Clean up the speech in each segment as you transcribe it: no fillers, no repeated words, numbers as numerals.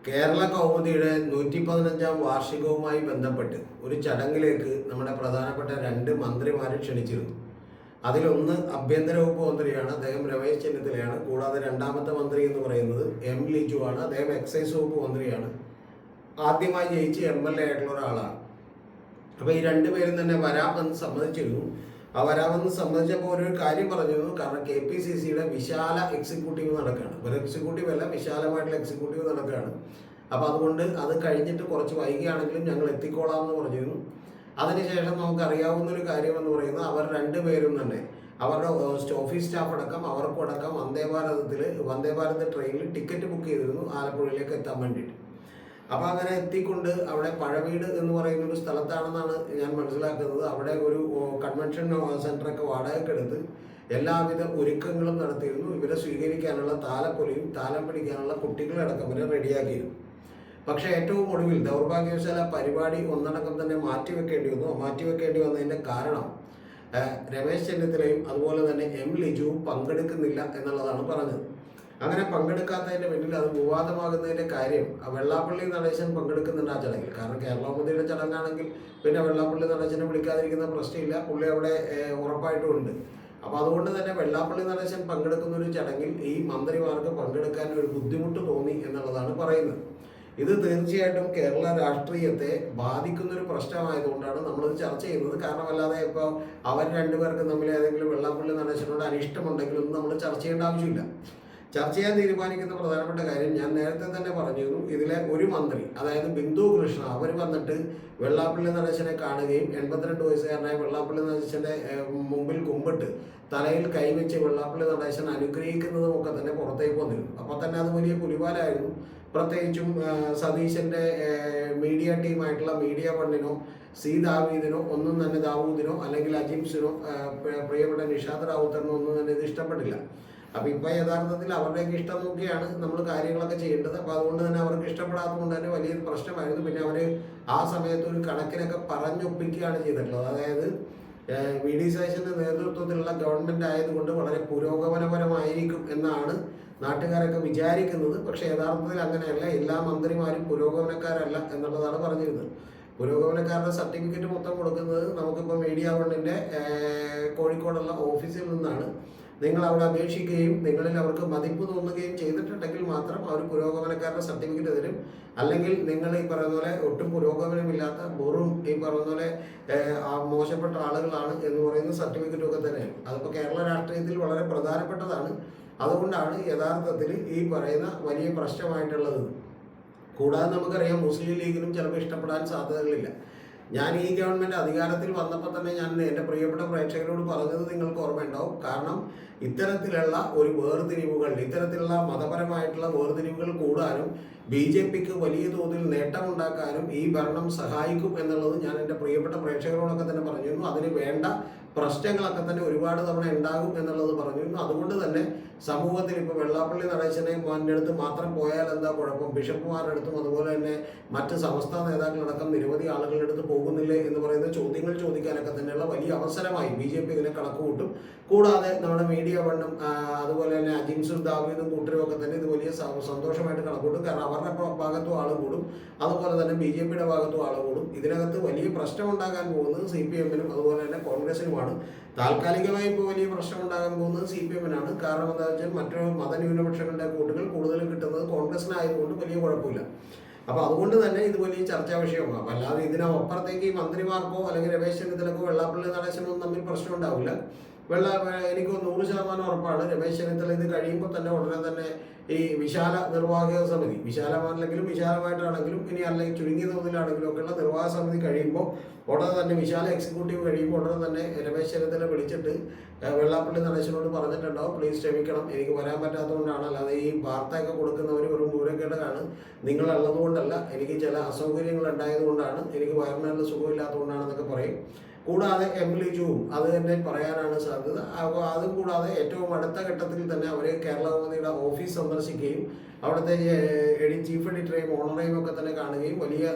കേരള കൗമുദിയുടെ 115-ാം വാർഷികവുമായി ബന്ധപ്പെട്ട് ഒരു ചടങ്ങിലേക്ക് നമ്മുടെ പ്രധാനപ്പെട്ട 2 മന്ത്രിമാരെ ക്ഷണിച്ചിരുന്നു. അതിലൊന്ന് ആഭ്യന്തര വകുപ്പ് മന്ത്രിയാണ്, അദ്ദേഹം രമേശ് ചെന്നിത്തലയാണ്. കൂടാതെ രണ്ടാമത്തെ മന്ത്രി എന്ന് പറയുന്നത് എം ലിജു ആണ്, അദ്ദേഹം എക്സൈസ് വകുപ്പ് മന്ത്രിയാണ്. ആദ്യമായി ജയിച്ച് MLA ആയിട്ടുള്ള ഒരാളാണ്. അപ്പോൾ ഈ 2 പേരും തന്നെ വരാമെന്ന് സമ്മതിച്ചിരുന്നു. വരാമെന്ന് സംബന്ധിച്ചപ്പോൾ ഒരു കാര്യം പറഞ്ഞിരുന്നു. കാരണം KPCCയുടെ വിശാല എക്സിക്യൂട്ടീവ് നടക്കുകയാണ്. ഒരു എക്സിക്യൂട്ടീവ് അല്ല, വിശാലമായിട്ടുള്ള എക്സിക്യൂട്ടീവ് നടക്കുകയാണ്. അപ്പോൾ അതുകൊണ്ട് അത് കഴിഞ്ഞിട്ട് കുറച്ച് വൈകിയാണെങ്കിലും ഞങ്ങൾ എത്തിക്കോളാം എന്ന് പറഞ്ഞിരുന്നു. അതിനുശേഷം നമുക്കറിയാവുന്നൊരു കാര്യം എന്ന് പറയുന്നത് അവർ 2 പേരും തന്നെ അവരുടെ ഓഫീസ് സ്റ്റാഫ് അടക്കം അവർക്കും അടക്കം വന്ദേ ഭാരത് ട്രെയിനിൽ ടിക്കറ്റ് ബുക്ക് ചെയ്തിരുന്നു ആലപ്പുഴയിലേക്ക് എത്താൻ വേണ്ടിയിട്ട്. അപ്പോൾ അങ്ങനെ എത്തിക്കൊണ്ട് അവിടെ പഴവീട് എന്ന് പറയുന്ന ഒരു സ്ഥലത്താണെന്നാണ് ഞാൻ മനസ്സിലാക്കുന്നത്. അവിടെ ഒരു കൺവെൻഷൻ സെൻ്ററൊക്കെ വാടകയ്ക്കെടുത്ത് എല്ലാവിധ ഒരുക്കങ്ങളും നടത്തിയിരുന്നു. ഇവരെ സ്വീകരിക്കാനുള്ള താലപ്പൊലിയും താലം പിടിക്കാനുള്ള കുട്ടികളടക്കം ഇവരെ റെഡിയാക്കിയിരുന്നു. പക്ഷേ ഏറ്റവും ഒടുവിൽ ദൗർഭാഗ്യവശാൽ പരിപാടി ഒന്നടക്കം തന്നെ മാറ്റിവെക്കേണ്ടി വന്നു. മാറ്റിവെക്കേണ്ടി വന്നതിൻ്റെ കാരണം രമേശ് ചെന്നിത്തലയും അതുപോലെ തന്നെ എം ലിജുവും പങ്കെടുക്കുന്നില്ല എന്നുള്ളതാണ് പറഞ്ഞത്. അങ്ങനെ പങ്കെടുക്കാത്തതിൻ്റെ പിന്നിൽ അത് വിവാദമാകുന്നതിൻ്റെ കാര്യം വെള്ളാപ്പള്ളി നടേശൻ പങ്കെടുക്കുന്നുണ്ട് ആ ചടങ്ങിൽ. കാരണം കേരളകൗമുദിയുടെ ചടങ്ങാണെങ്കിൽ പിന്നെ വെള്ളാപ്പള്ളി നടേശനെ വിളിക്കാതിരിക്കുന്ന പ്രശ്നമില്ല, പുള്ളി അവിടെ ഉറപ്പായിട്ടും ഉണ്ട്. അപ്പോൾ അതുകൊണ്ട് തന്നെ വെള്ളാപ്പള്ളി നടേശൻ പങ്കെടുക്കുന്ന ഒരു ചടങ്ങിൽ ഈ മന്ത്രിമാർക്ക് പങ്കെടുക്കാൻ ഒരു ബുദ്ധിമുട്ട് തോന്നി എന്നുള്ളതാണ് പറയുന്നത്. ഇത് തീർച്ചയായിട്ടും കേരള രാഷ്ട്രീയത്തെ ബാധിക്കുന്നൊരു പ്രശ്നമായതുകൊണ്ടാണ് നമ്മളിത് ചർച്ച ചെയ്യുന്നത്. കാരണം അല്ലാതെ ഇപ്പോൾ അവർ 2 പേർക്കും തമ്മിൽ ഏതെങ്കിലും വെള്ളാപ്പള്ളി നടേശനോട് അനിഷ്ടമുണ്ടെങ്കിലൊന്നും നമ്മൾ ചർച്ച ചെയ്യേണ്ട ആവശ്യമില്ല. ചർച്ച ചെയ്യാൻ തീരുമാനിക്കുന്ന പ്രധാനപ്പെട്ട കാര്യം ഞാൻ നേരത്തെ തന്നെ പറഞ്ഞിരുന്നു. ഇതിലെ ഒരു മന്ത്രി, അതായത് ബിന്ദു കൃഷ്ണ, അവർ വന്നിട്ട് വെള്ളാപ്പള്ളി നടേശനെ കാണുകയും 82 വയസ്സുകാരനായ വെള്ളാപ്പള്ളി നടേശൻ്റെ മുമ്പിൽ കുമ്പിട്ട് തലയിൽ കൈവച്ച് വെള്ളാപ്പള്ളി നടേശൻ അനുഗ്രഹിക്കുന്നതും ഒക്കെ തന്നെ പുറത്തേക്ക് വന്നിരുന്നു. അപ്പോൾ തന്നെ അത് വലിയ പുലിവാലായിരുന്നു. പ്രത്യേകിച്ചും സതീശൻ്റെ മീഡിയ ടീമായിട്ടുള്ള മീഡിയ വണ്ണിനോ ദാവീദിനോ ഒന്നും തന്നെ, ദാവൂദിനോ അല്ലെങ്കിൽ അജിംസിനോ പ്രിയപ്പെട്ട നിഷാദ് റാവുത്തറിനോ ഒന്നും തന്നെ ഇത് ഇഷ്ടപ്പെട്ടില്ല. അപ്പോൾ ഇപ്പോൾ യഥാർത്ഥത്തിൽ അവരുടെയൊക്കെ ഇഷ്ടം നോക്കിയാണ് നമ്മൾ കാര്യങ്ങളൊക്കെ ചെയ്യേണ്ടത്. അപ്പോൾ അതുകൊണ്ട് തന്നെ അവർക്ക് ഇഷ്ടപ്പെടാത്തത് കൊണ്ട് തന്നെ വലിയൊരു പ്രശ്നമായിരുന്നു. പിന്നെ അവർ ആ സമയത്ത് ഒരു കണക്കിനൊക്കെ പറഞ്ഞൊപ്പിക്കുകയാണ് ചെയ്തിട്ടുള്ളത്. അതായത് VD സതീശൻ്റെ നേതൃത്വത്തിലുള്ള ഗവൺമെൻറ് ആയതുകൊണ്ട് വളരെ പുരോഗമനപരമായിരിക്കും എന്നാണ് നാട്ടുകാരൊക്കെ വിചാരിക്കുന്നത്. പക്ഷേ യഥാർത്ഥത്തിൽ അങ്ങനെയല്ല, എല്ലാ മന്ത്രിമാരും പുരോഗമനക്കാരല്ല എന്നുള്ളതാണ് പറഞ്ഞിരുന്നത്. പുരോഗമനക്കാരുടെ സർട്ടിഫിക്കറ്റ് മൊത്തം കൊടുക്കുന്നത് നമുക്കിപ്പോൾ മീഡിയ വണ്ണിൻ്റെ കോഴിക്കോടുള്ള ഓഫീസിൽ നിന്നാണ്. നിങ്ങൾ അവിടെ അപേക്ഷിക്കുകയും നിങ്ങളിൽ അവർക്ക് മതിപ്പ് തോന്നുകയും ചെയ്തിട്ടുണ്ടെങ്കിൽ മാത്രം അവർ പുരോഗമനക്കാരുടെ സർട്ടിഫിക്കറ്റ് തരും. അല്ലെങ്കിൽ നിങ്ങൾ ഈ പറയുന്ന പോലെ ഒട്ടും പുരോഗമനമില്ലാത്ത വെറും ഈ പറയുന്ന പോലെ മോശപ്പെട്ട ആളുകളാണ് എന്ന് പറയുന്ന സർട്ടിഫിക്കറ്റും ഒക്കെ തന്നെയാണ്. അതിപ്പോൾ കേരള രാഷ്ട്രീയത്തിൽ വളരെ പ്രധാനപ്പെട്ടതാണ്. അതുകൊണ്ടാണ് യഥാർത്ഥത്തിൽ ഈ പറയുന്ന വലിയ പ്രശ്നമായിട്ടുള്ളത്. കൂടാതെ നമുക്കറിയാം മുസ്ലിം ലീഗിനും ചിലപ്പോൾ ഇഷ്ടപ്പെടാൻ സാധ്യതകളില്ല. ഞാൻ ഈ ഗവൺമെൻറ് അധികാരത്തിൽ വന്നപ്പോൾ തന്നെ ഞാൻ എൻ്റെ പ്രിയപ്പെട്ട പ്രേക്ഷകരോട് പറഞ്ഞത് നിങ്ങൾക്ക് ഓർമ്മയുണ്ടാവും. കാരണം ഇത്തരത്തിലുള്ള ഒരു വേർതിരിവുകൾ, ഇത്തരത്തിലുള്ള മതപരമായിട്ടുള്ള വേർതിരിവുകൾ കൂടാനും BJPക്ക് വലിയ തോതിൽ നേട്ടമുണ്ടാക്കാനും ഈ ഭരണം സഹായിക്കും എന്നുള്ളത് ഞാൻ എൻ്റെ പ്രിയപ്പെട്ട പ്രേക്ഷകരോടൊക്കെ തന്നെ പറഞ്ഞിരുന്നു. അതിന് വേണ്ട പ്രശ്നങ്ങളൊക്കെ തന്നെ ഒരുപാട് തവണ ഉണ്ടാകും എന്നുള്ളത് പറഞ്ഞിരുന്നു. അതുകൊണ്ട് തന്നെ സമൂഹത്തിൽ ഇപ്പോൾ വെള്ളാപ്പള്ളി നടേശനെ അടുത്ത് മാത്രം പോയാൽ എന്താ കുഴപ്പം, ബിഷപ്പുമാരുടെ അടുത്തും അതുപോലെ തന്നെ മറ്റ് സംസ്ഥാന നേതാക്കളടക്കം നിരവധി ആളുകളുടെ അടുത്ത് പോകുന്നില്ലേ എന്ന് പറയുന്ന ചോദ്യങ്ങൾ ചോദിക്കാനൊക്കെ തന്നെയുള്ള വലിയ അവസരമായി BJP ഇതിനെ കണക്കുകൂട്ടും. കൂടാതെ നമ്മുടെ മീഡിയ വണ്ണും അതുപോലെ തന്നെ അജിംസും ദാവീദും കൂട്ടരും ഒക്കെ തന്നെ ഇത് വലിയ സന്തോഷമായിട്ട് കണക്കൂട്ടും. കാരണം അവരുടെ ഭാഗത്തും ആൾ കൂടും, അതുപോലെ തന്നെ BJPയുടെ ഭാഗത്തും ആൾ കൂടും. ഇതിനകത്ത് വലിയ പ്രശ്നം ഉണ്ടാകാൻ പോകുന്നത് CPM-നും അതുപോലെ തന്നെ കോൺഗ്രസിനുമാണ്. താൽക്കാലികമായി ഇപ്പോൾ വലിയ പ്രശ്നം ഉണ്ടാകാൻ പോകുന്നത് CPM-നാണ്. കാരണം എന്താ വെച്ചാൽ മറ്റു മതന്യൂനപക്ഷങ്ങളുടെ വോട്ടുകൾ കൂടുതൽ കിട്ടുന്നത് കോൺഗ്രസിനായതുകൊണ്ട് വലിയ കുഴപ്പമില്ല. അപ്പോൾ അതുകൊണ്ട് തന്നെ ഇത് വലിയ ചർച്ചാ വിഷയമാണ്. അപ്പോൾ അല്ലാതെ ഇതിനപ്പുറത്തേക്ക് ഈ മന്ത്രിമാർക്കോ അല്ലെങ്കിൽ രമേശ് ചെന്നിത്തലക്കോ വെള്ളാപ്പള്ളി നടേശനൊന്നും തമ്മിൽ പ്രശ്നം ഉണ്ടാവില്ല. എനിക്ക് 100% ഉറപ്പാണ്. രമേശ് ചെന്നിത്തല ഇത് കഴിയുമ്പോൾ തന്നെ ഉടനെ തന്നെ ഈ വിശാല നിർവാഹക സമിതി, വിശാലമല്ലെങ്കിലും വിശാലമായിട്ടാണെങ്കിലും ഇനി അല്ലെങ്കിൽ ചുരുങ്ങിയ തോതിലാണെങ്കിലും ഒക്കെയുള്ള നിർവാഹക സമിതി കഴിയുമ്പോൾ ഉടനെ തന്നെ വിശാല എക്സിക്യൂട്ടീവ് കഴിയുമ്പോൾ ഉടനെ തന്നെ രമേശ് ചെന്നിത്തല വിളിച്ചിട്ട് വെള്ളാപ്പള്ളി നടേശനോട് പറഞ്ഞിട്ടുണ്ടാവും, പ്ലീസ് ക്ഷമിക്കണം, എനിക്ക് വരാൻ പറ്റാത്തതുകൊണ്ടാണ്, അല്ലാതെ ഈ വാർത്തയൊക്കെ കൊടുക്കുന്നവർ ഒരു മൂലക്കേടാണ്, നിങ്ങളുള്ളതുകൊണ്ടല്ല, എനിക്ക് ചില അസൗകര്യങ്ങൾ ഉണ്ടായതുകൊണ്ടാണ്, എനിക്ക് വയറിനുള്ള സുഖമില്ലാത്തതുകൊണ്ടാണെന്നൊക്കെ പറയും. കൂടാതെ എം ലിജുവും അത് തന്നെ പറയാനാണ് സാധ്യത. അപ്പോൾ അതും കൂടാതെ ഏറ്റവും അടുത്ത ഘട്ടത്തിൽ തന്നെ അവർ കേരള കൗമുദിയുടെ ഓഫീസ് സന്ദർശിക്കുകയും അവിടുത്തെ ചീഫ് എഡിറ്ററെയും ഓണറെയും ഒക്കെ തന്നെ കാണുകയും വലിയ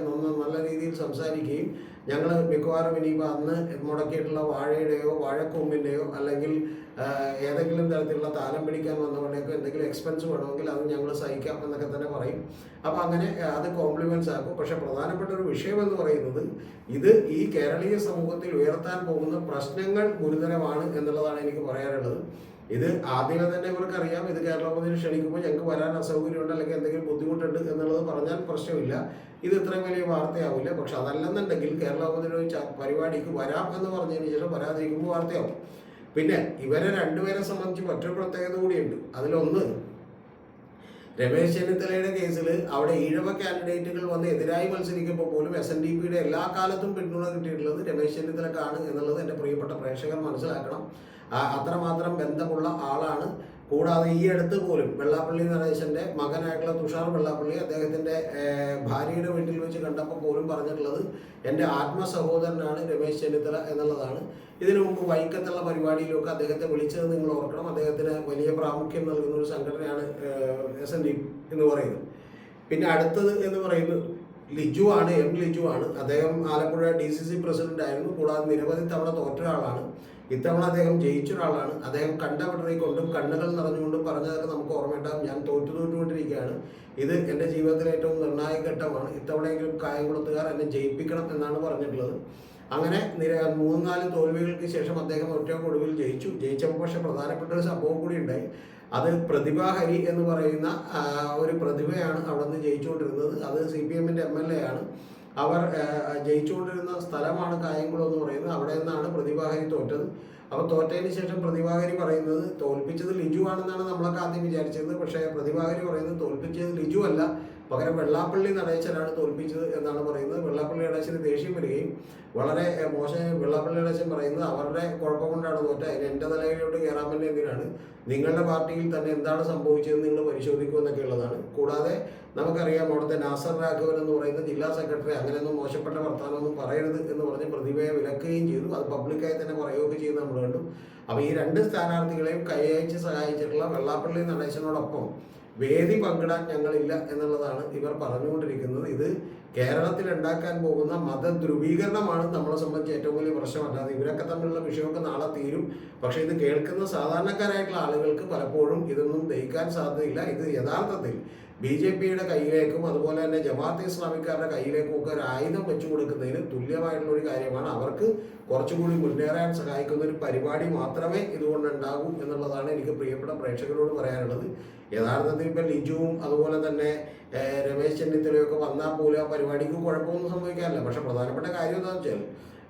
നല്ല രീതിയിൽ സംസാരിക്കുകയും ഞങ്ങൾ മിക്കവാറും ഇനിയിപ്പോൾ അന്ന് മുടക്കിയിട്ടുള്ള വാഴയുടെയോ വാഴക്കൊമ്പിൻ്റെയോ അല്ലെങ്കിൽ ഏതെങ്കിലും തരത്തിലുള്ള താലം പിടിക്കാൻ വന്നവരുടെയൊക്കെ എന്തെങ്കിലും എക്സ്പെൻസ് വേണമെങ്കിൽ അത് ഞങ്ങൾ സഹിക്കാം എന്നൊക്കെ തന്നെ പറയും. അപ്പോൾ അങ്ങനെ അത് കോംപ്ലിമെൻറ്റ്സ് ആക്കും. പക്ഷേ പ്രധാനപ്പെട്ട ഒരു വിഷയം എന്ന് പറയുന്നത് ഇത് ഈ കേരളീയ സമൂഹത്തിൽ ഉയർത്താൻ പോകുന്ന പ്രശ്നങ്ങൾ ഗുരുതരമാണ് എന്നുള്ളതാണ് എനിക്ക് പറയാനുള്ളത്. ഇത് ആദ്യമേ തന്നെ ഇവർക്കറിയാം, ഇത് കേരള മോദിനെ ക്ഷണിക്കുമ്പോൾ ഞങ്ങൾക്ക് വരാൻ അസൗകര്യമുണ്ട് അല്ലെങ്കിൽ എന്തെങ്കിലും ബുദ്ധിമുട്ടുണ്ട് എന്നുള്ളത് പറഞ്ഞാൽ പ്രശ്നമില്ല, ഇത് ഇത്രയും വലിയ വാർത്തയാവില്ല. പക്ഷെ അതല്ലെന്നുണ്ടെങ്കിൽ കേരള മോദിയുടെ പരിപാടിക്ക് വരാം എന്ന് പറഞ്ഞതിന് ശേഷം വരാതിരിക്കുമ്പോൾ വാർത്തയാവും. പിന്നെ ഇവരെ രണ്ടുപേരെ സംബന്ധിച്ച് മറ്റൊരു പ്രത്യേകത കൂടിയുണ്ട്. അതിലൊന്ന്, രമേശ് ചെന്നിത്തലയുടെ കേസിൽ അവിടെ ഈഴവ കാൻഡിഡേറ്റുകൾ വന്ന് എതിരായി മത്സരിക്കുമ്പോൾ പോലും SNDPയുടെ എല്ലാ കാലത്തും പിന്തുണ കിട്ടിയിട്ടുള്ളത് രമേശ് ചെന്നിത്തലക്കാണ് എന്നുള്ളത് എൻ്റെ പ്രിയപ്പെട്ട പ്രേക്ഷകർ മനസ്സിലാക്കണം. അത്രമാത്രം ബന്ധമുള്ള ആളാണ്. കൂടാതെ ഈ അടുത്ത് പോലും വെള്ളാപ്പള്ളി നടേശൻ്റെ മകനായിട്ടുള്ള തുഷാർ വെള്ളാപ്പള്ളി അദ്ദേഹത്തിൻ്റെ ഭാര്യയുടെ വീട്ടിൽ വെച്ച് കണ്ടപ്പോൾ പോലും പറഞ്ഞിട്ടുള്ളത് എൻ്റെ ആത്മസഹോദരനാണ് രമേശ് ചെന്നിത്തല എന്നുള്ളതാണ്. ഇതിനു മുമ്പ് വൈക്കത്തുള്ള പരിപാടിയിലൊക്കെ അദ്ദേഹത്തെ വിളിച്ചത് നിങ്ങൾ ഓർക്കണം. അദ്ദേഹത്തിന് വലിയ പ്രാമുഖ്യം നൽകുന്ന ഒരു സംഘടനയാണ് SNDP എന്ന് പറയുന്നത്. പിന്നെ അടുത്തത് എന്ന് പറയുന്നത് ലിജു ആണ്, ലിജു ആണ്. അദ്ദേഹം ആലപ്പുഴ DCC പ്രസിഡന്റ് ആയിരുന്നു. കൂടാതെ നിരവധി തവണ തോറ്റ ഒരാളാണ്. ഇത്തവണ അദ്ദേഹം ജയിച്ച ഒരാളാണ്. അദ്ദേഹം കണ്ടവിടറി കൊണ്ടും കണ്ണുകൾ നിറഞ്ഞുകൊണ്ടും പറഞ്ഞതൊക്കെ നമുക്ക് ഓർമ്മയുണ്ടാകും. ഞാൻ തോറ്റുകൊണ്ടിരിക്കുകയാണ്, ഇത് എൻ്റെ ജീവിതത്തിലെ ഏറ്റവും നിർണായക ഘട്ടമാണ്, ഇത്തവണയെങ്കിലും കായംകുളത്തുകാർ എന്നെ ജയിപ്പിക്കണം എന്നാണ് പറഞ്ഞിട്ടുള്ളത്. അങ്ങനെ 3-4 തോൽവികൾക്ക് ശേഷം അദ്ദേഹം ഒടുവിൽ ജയിച്ചപ്പോൾ പക്ഷേ പ്രധാനപ്പെട്ട ഒരു സംഭവം കൂടി ഉണ്ടായി. അത് പ്രതിഭാഹരി എന്ന് പറയുന്ന ഒരു പ്രതിഭയാണ് അവിടെ നിന്ന് ജയിച്ചുകൊണ്ടിരുന്നത്. അത് CPMൻ്റെ MLA ആണ്. അവർ ജയിച്ചുകൊണ്ടിരുന്ന സ്ഥലമാണ് കായംകുളം എന്ന് പറയുന്നത്. അവിടെ നിന്നാണ് പ്രതിഭാഹരി തോറ്റത്. അപ്പോൾ തോറ്റതിന് ശേഷം പ്രതിഭാഹരി പറയുന്നത് തോൽപ്പിച്ചത് ലിജു ആണെന്നാണ് നമ്മളൊക്കെ ആദ്യം വിചാരിച്ചിരുന്നത്. പക്ഷേ പ്രതിഭാഹരി പറയുന്നത് തോൽപ്പിച്ചത് ലിജു അല്ല, പകരം വെള്ളാപ്പള്ളി നടേശനാണ് തോൽപ്പിച്ചത് എന്നാണ് പറയുന്നത്. വെള്ളാപ്പള്ളി നടേശന് ദേഷ്യം വരികയും വളരെ മോശം വെള്ളാപ്പള്ളി നടേശൻ പറയുന്നത് അവരുടെ കുഴപ്പം കൊണ്ടാണ് തോറ്റ, അതിന് എൻ്റെ തലയിലോട്ട് കയറാൻ തന്നെ എന്തിനാണ്, നിങ്ങളുടെ പാർട്ടിയിൽ തന്നെ എന്താണ് സംഭവിച്ചതെന്ന് നിങ്ങൾ പരിശോധിക്കുമെന്നൊക്കെ ഉള്ളതാണ്. കൂടാതെ നമുക്കറിയാം അവിടുത്തെ നാസർ രാഘവൻ എന്ന് പറയുന്ന ജില്ലാ സെക്രട്ടറി അങ്ങനെയൊന്നും മോശപ്പെട്ട വർത്തമാനമൊന്നും പറയരുത് എന്ന് പറഞ്ഞ് പ്രതിഭയെ വിലക്കുകയും ചെയ്തു. അത് പബ്ലിക്കായി തന്നെ പറയുകയൊക്കെ ചെയ്ത് നമ്മൾ കണ്ടു. അപ്പോൾ ഈ രണ്ട് സ്ഥാനാർത്ഥികളെയും കൈയച്ച് സഹായിച്ചിട്ടുള്ള വെള്ളാപ്പള്ളി നടേശനോടൊപ്പം വേദി പങ്കിടാൻ ഞങ്ങളില്ല എന്നുള്ളതാണ് ഇവർ പറഞ്ഞുകൊണ്ടിരിക്കുന്നത്. ഇത് കേരളത്തിൽ ഉണ്ടാക്കാൻ പോകുന്ന മതധ്രുവീകരണമാണ് നമ്മളെ സംബന്ധിച്ച് ഏറ്റവും വലിയ പ്രശ്നമല്ലാതെ ഇവരൊക്കെ തമ്മിലുള്ള വിഷയമൊക്കെ നാളെ തീരും. പക്ഷേ ഇത് കേൾക്കുന്ന സാധാരണക്കാരായിട്ടുള്ള ആളുകൾക്ക് പലപ്പോഴും ഇതൊന്നും ദഹിക്കാൻ സാധ്യതയില്ല. ഇത് യഥാർത്ഥത്തിൽ BJPയുടെ കയ്യിലേക്കും അതുപോലെ തന്നെ ജമാഅത്തെ ഇസ്ലാമിക്കാരുടെ കയ്യിലേക്കും ഒക്കെ ഒരു ആയുധം വെച്ചു കൊടുക്കുന്നതിന് തുല്യമായിട്ടുള്ള ഒരു കാര്യമാണ്. അവർക്ക് കുറച്ചുകൂടി മുന്നേറാൻ സഹായിക്കുന്ന ഒരു പരിപാടി മാത്രമേ ഇതുകൊണ്ടുണ്ടാകൂ എന്നുള്ളതാണ് എനിക്ക് പ്രിയപ്പെട്ട പ്രേക്ഷകരോട് പറയാനുള്ളത്. യഥാർത്ഥത്തിൽ ഇപ്പം ലിജുവും അതുപോലെ തന്നെ രമേശ് ചെന്നിത്തലയൊക്കെ വന്നാൽ പോലും ആ പരിപാടിക്ക് കുഴപ്പമൊന്നും സംഭവിക്കാറില്ല. പക്ഷെ പ്രധാനപ്പെട്ട കാര്യം എന്താണെന്ന് വെച്ചാൽ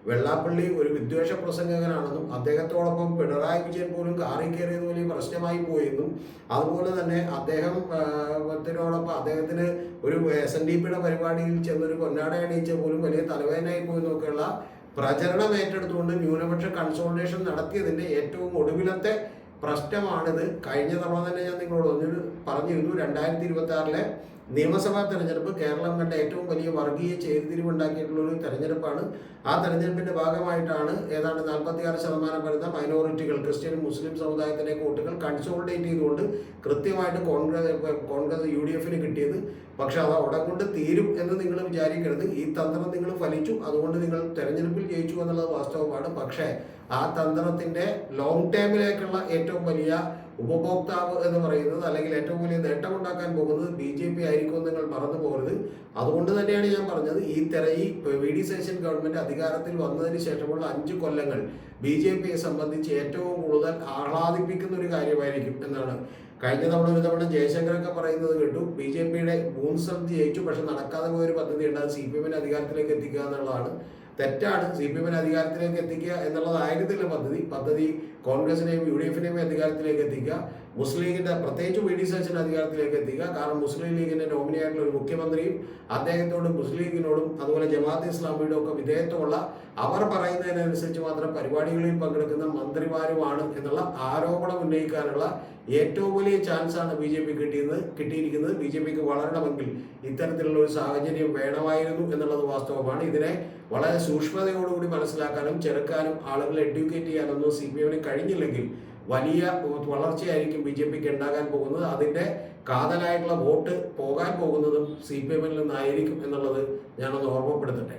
വെള്ളാപ്പള്ളി ഒരു വിദ്വേഷ പ്രസംഗകനാണെന്നും അദ്ദേഹത്തോടൊപ്പം പിണറായി വിജയൻ പോലും കാറി കയറിയത് വലിയ പ്രശ്നമായി പോയെന്നും അതുപോലെ തന്നെ അദ്ദേഹത്തിന് ഒരു SNDPയുടെ പരിപാടിയിൽ ചെന്നൊരു പൊന്നാട അണിയിച്ച പോലും വലിയ തലവേദനയായി പോയെന്നൊക്കെയുള്ള പ്രചരണം ഏറ്റെടുത്തുകൊണ്ട് ന്യൂനപക്ഷ കൺസോൾട്ടേഷൻ നടത്തിയതിൻ്റെ ഏറ്റവും ഒടുവിലത്തെ പ്രശ്നമാണിത്. കഴിഞ്ഞ തവണ തന്നെ ഞാൻ നിങ്ങളോട് പറഞ്ഞിരുന്നു, 2026 നിയമസഭാ തെരഞ്ഞെടുപ്പ് കേരളം കണ്ട ഏറ്റവും വലിയ വർഗീയ ചേരിതിരിവുണ്ടാക്കിയിട്ടുള്ള ഒരു തെരഞ്ഞെടുപ്പാണ്. ആ തെരഞ്ഞെടുപ്പിന്റെ ഭാഗമായിട്ടാണ് ഏതാണ്ട് 46% വരുന്ന മൈനോറിറ്റികൾ, ക്രിസ്ത്യൻ മുസ്ലിം സമുദായത്തിലെ വോട്ടുകൾ കൺസോളിഡേറ്റ് ചെയ്തുകൊണ്ട് കൃത്യമായിട്ട് കോൺഗ്രസ് UDFന് കിട്ടിയത്. പക്ഷെ അത് അവിടെ കൊണ്ട് തീരും എന്ന് നിങ്ങൾ വിചാരിക്കരുത്. ഈ തന്ത്രം നിങ്ങൾ ഫലിച്ചു, അതുകൊണ്ട് നിങ്ങൾ തെരഞ്ഞെടുപ്പിൽ ജയിച്ചു എന്നുള്ളത് വാസ്തവമാണ്. പക്ഷേ ആ തന്ത്രത്തിന്റെ ലോങ് ടേമിലേക്കുള്ള ഏറ്റവും വലിയ ഉപഭോക്താവ് എന്ന് പറയുന്നത് അല്ലെങ്കിൽ ഏറ്റവും വലിയ നേട്ടമുണ്ടാക്കാൻ പോകുന്നത് BJP ആയിരിക്കും നിങ്ങൾ മറന്നു പോകരുത്. അതുകൊണ്ട് തന്നെയാണ് ഞാൻ പറഞ്ഞത് ഈ VD സതീശൻ ഗവൺമെന്റ് അധികാരത്തിൽ വന്നതിന് ശേഷമുള്ള 5 കൊല്ലങ്ങൾ BJPയെ സംബന്ധിച്ച് ഏറ്റവും കൂടുതൽ ആഹ്ലാദിപ്പിക്കുന്ന ഒരു കാര്യമായിരിക്കും എന്നാണ്. കഴിഞ്ഞ ഒരു തവണ ജയശങ്കറൊക്കെ പറയുന്നത് കേട്ടു, BJPയുടെ 3 സ്ഥലത്ത് ജയിച്ചു, പക്ഷെ നടക്കാതെ പോയൊരു പദ്ധതി ഉണ്ട്, അത് CPMനെ അധികാരത്തിലേക്ക് എത്തിക്കുക എന്നുള്ളതാണ്. തെറ്റാണ്. CPMനെ അധികാരത്തിലേക്ക് എത്തിക്കുക എന്നുള്ളതായിരുന്നില്ല പദ്ധതി കോൺഗ്രസിനെയും UDFനെയും അധികാരത്തിലേക്ക് എത്തിക്കുക, മുസ്ലിം ലീഗിന്റെ പ്രത്യേകിച്ച് VD സതീശനെ അധികാരത്തിലേക്ക് എത്തിക്കുക. കാരണം മുസ്ലിം ലീഗിന്റെ നോമിനിയായിട്ടുള്ള ഒരു മുഖ്യമന്ത്രിയും അദ്ദേഹത്തോടും മുസ്ലിം ലീഗിനോടും അതുപോലെ ജമാഅത്തെ ഇസ്ലാമിയുടെ ഒക്കെ വിധേയത്വമുള്ള അവർ പറയുന്നതിനനുസരിച്ച് മാത്രം പരിപാടികളിൽ പങ്കെടുക്കുന്ന മന്ത്രിമാരുമാണ് എന്നുള്ള ആരോപണം ഉന്നയിക്കാനുള്ള ഏറ്റവും വലിയ ചാൻസാണ് BJP കിട്ടിയിരിക്കുന്നത്. BJPക്ക് വളരണമെങ്കിൽ ഇത്തരത്തിലുള്ള ഒരു സാഹചര്യം വേണമായിരുന്നു എന്നുള്ളത് വാസ്തവമാണ്. ഇതിനെ വളരെ സൂക്ഷ്മതയോടുകൂടി മനസ്സിലാക്കാനും ചെറുക്കാനും ആളുകളെ എഡ്യൂക്കേറ്റ് ചെയ്യാനൊന്നും CPMന് കഴിഞ്ഞില്ലെങ്കിൽ വലിയ വളർച്ചയായിരിക്കും ബി ജെ പിക്ക് ഉണ്ടാകാൻ പോകുന്നത്. അതിൻ്റെ കാതലായിട്ടുള്ള വോട്ട് പോകാൻ പോകുന്നതും CPM-ൽ നിന്നായിരിക്കും എന്നുള്ളത് ഞാനൊന്ന് ഓർമ്മപ്പെടുത്തട്ടെ.